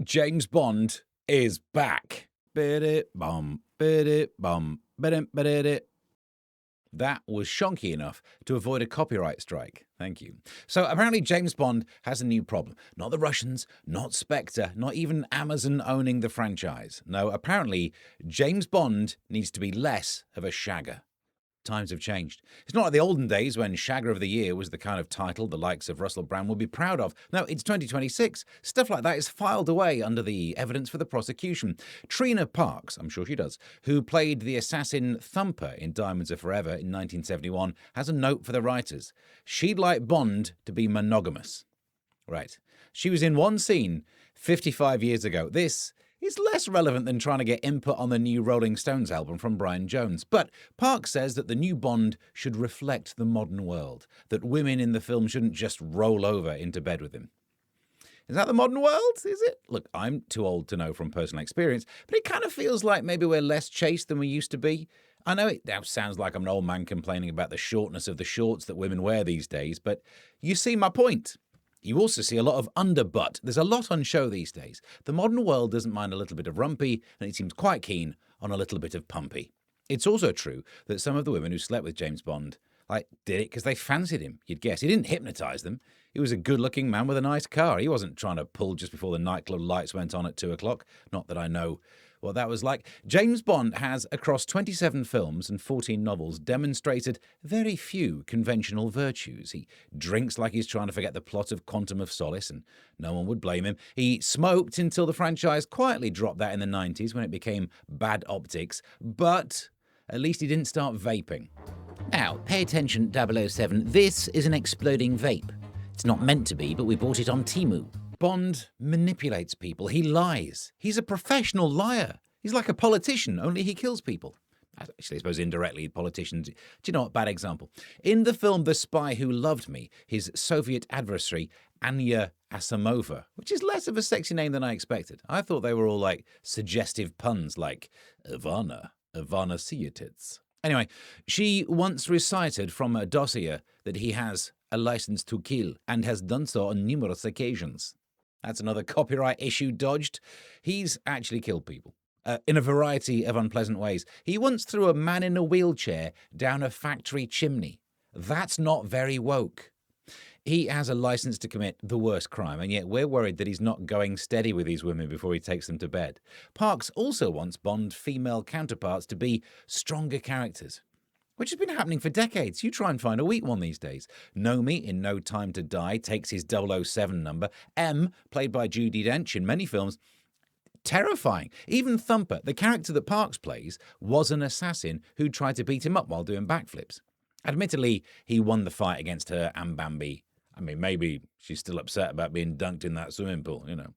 James Bond is back. Bum, bum, that was shonky enough to avoid a copyright strike. Thank you. So apparently James Bond has a new problem. Not the Russians, not Spectre, not even Amazon owning the franchise. No, apparently James Bond needs to be less of a shagger. Times have changed. It's not like the olden days when Shagger of the Year was the kind of title the likes of Russell Brand would be proud of. No, it's 2026. Stuff like that is filed away under the evidence for the prosecution. Trina Parks, I'm sure she does, who played the assassin Thumper in Diamonds Are Forever in 1971, has a note for the writers. She'd like Bond to be monogamous. Right. She was in one scene 55 years ago. This is less relevant than trying to get input on the new Rolling Stones album from Brian Jones. But Parks says that the new Bond should reflect the modern world, that women in the film shouldn't just roll over into bed with him. Is that the modern world? Is it? Look, I'm too old to know from personal experience, but it kind of feels like maybe we're less chaste than we used to be. I know it now sounds like I'm an old man complaining about the shortness of the shorts that women wear these days, but you see my point. You also see a lot of underbutt. There's a lot on show these days. The modern world doesn't mind a little bit of rumpy, and it seems quite keen on a little bit of pumpy. It's also true that some of the women who slept with James Bond did it because they fancied him, you'd guess. He didn't hypnotise them. He was a good-looking man with a nice car. He wasn't trying to pull just before the nightclub lights went on at 2 o'clock. Not that I know what that was like. James Bond has, across 27 films and 14 novels, demonstrated very few conventional virtues. He drinks like he's trying to forget the plot of Quantum of Solace, and no one would blame him. He smoked until the franchise quietly dropped that in the 90s when it became bad optics, but at least he didn't start vaping. Now, pay attention, 007. This is an exploding vape. It's not meant to be, but we bought it on Temu. Bond manipulates people. He lies. He's a professional liar. He's like a politician, only he kills people. Actually, I suppose indirectly, politicians... Do you know what? Bad example. In the film The Spy Who Loved Me, his Soviet adversary, Anya Asimova, which is less of a sexy name than I expected. I thought they were all like suggestive puns like Ivana Siyatits. Anyway, she once recited from a dossier that he has a license to kill and has done so on numerous occasions. That's another copyright issue dodged. He's actually killed people in a variety of unpleasant ways. He once threw a man in a wheelchair down a factory chimney. That's not very woke. He has a license to commit the worst crime, and yet we're worried that he's not going steady with these women before he takes them to bed. Parks also wants Bond female counterparts to be stronger characters, which has been happening for decades. You try and find a weak one these days. Nomi, in No Time to Die, takes his 007 number. M, played by Judi Dench in many films, terrifying. Even Thumper, the character that Parks plays, was an assassin who tried to beat him up while doing backflips. Admittedly, he won the fight against her and Bambi. I mean, maybe she's still upset about being dunked in that swimming pool, you know.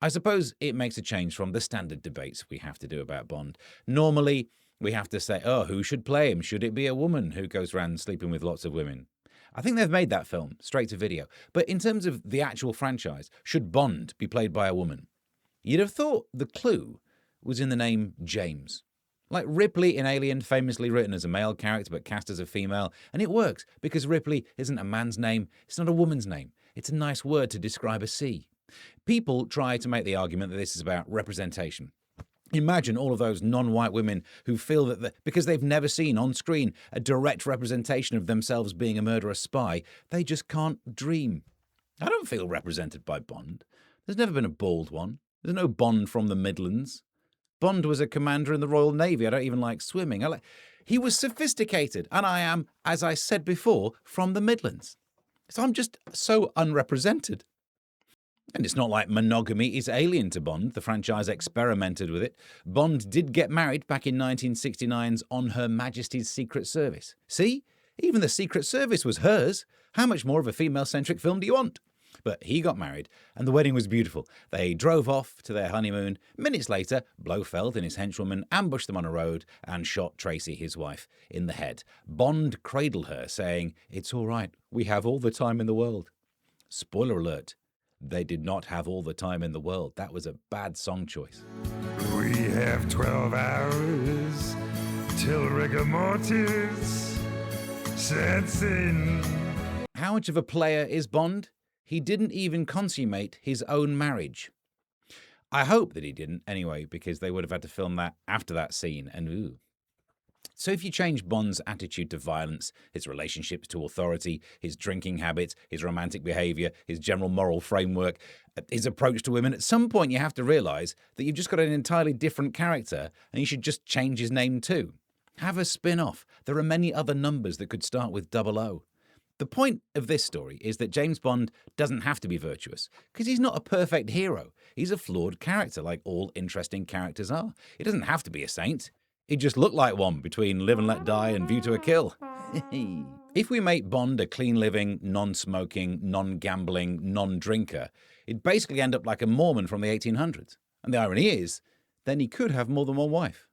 I suppose it makes a change from the standard debates we have to do about Bond. Normally, we have to say, oh, who should play him? Should it be a woman who goes around sleeping with lots of women? I think they've made that film straight to video. But in terms of the actual franchise, should Bond be played by a woman? You'd have thought the clue was in the name James. Like Ripley in Alien, famously written as a male character but cast as a female. And it works because Ripley isn't a man's name. It's not a woman's name. It's a nice word to describe a sea. People try to make the argument that this is about representation. Imagine all of those non-white women who feel that because they've never seen on screen a direct representation of themselves being a murderous spy, they just can't dream. I don't feel represented by Bond. There's never been a bald one. There's no Bond from the Midlands. Bond was a commander in the Royal Navy. I don't even like swimming. He was sophisticated, and I am, as I said before, from the Midlands. So I'm just so unrepresented. And it's not like monogamy is alien to Bond. The franchise experimented with it. Bond did get married back in 1969's On Her Majesty's Secret Service. See? Even the Secret Service was hers. How much more of a female-centric film do you want? But he got married, and the wedding was beautiful. They drove off to their honeymoon. Minutes later, Blofeld and his henchwoman ambushed them on a road and shot Tracy, his wife, in the head. Bond cradled her, saying, "It's all right. We have all the time in the world." Spoiler alert. They did not have all the time in the world. That was a bad song choice. We have 12 hours till rigor mortis sets in. How much of a player is Bond? He didn't even consummate his own marriage. I hope that he didn't, anyway, because they would have had to film that after that scene, and ooh. So if you change Bond's attitude to violence, his relationships to authority, his drinking habits, his romantic behaviour, his general moral framework, his approach to women, at some point you have to realise that you've just got an entirely different character and you should just change his name too. Have a spin-off. There are many other numbers that could start with 00. The point of this story is that James Bond doesn't have to be virtuous, because he's not a perfect hero. He's a flawed character, like all interesting characters are. He doesn't have to be a saint. He'd just look like one between Live and Let Die and View to a Kill. If we make Bond a clean-living, non-smoking, non-gambling, non-drinker, he'd basically end up like a Mormon from the 1800s. And the irony is, then he could have more than one wife.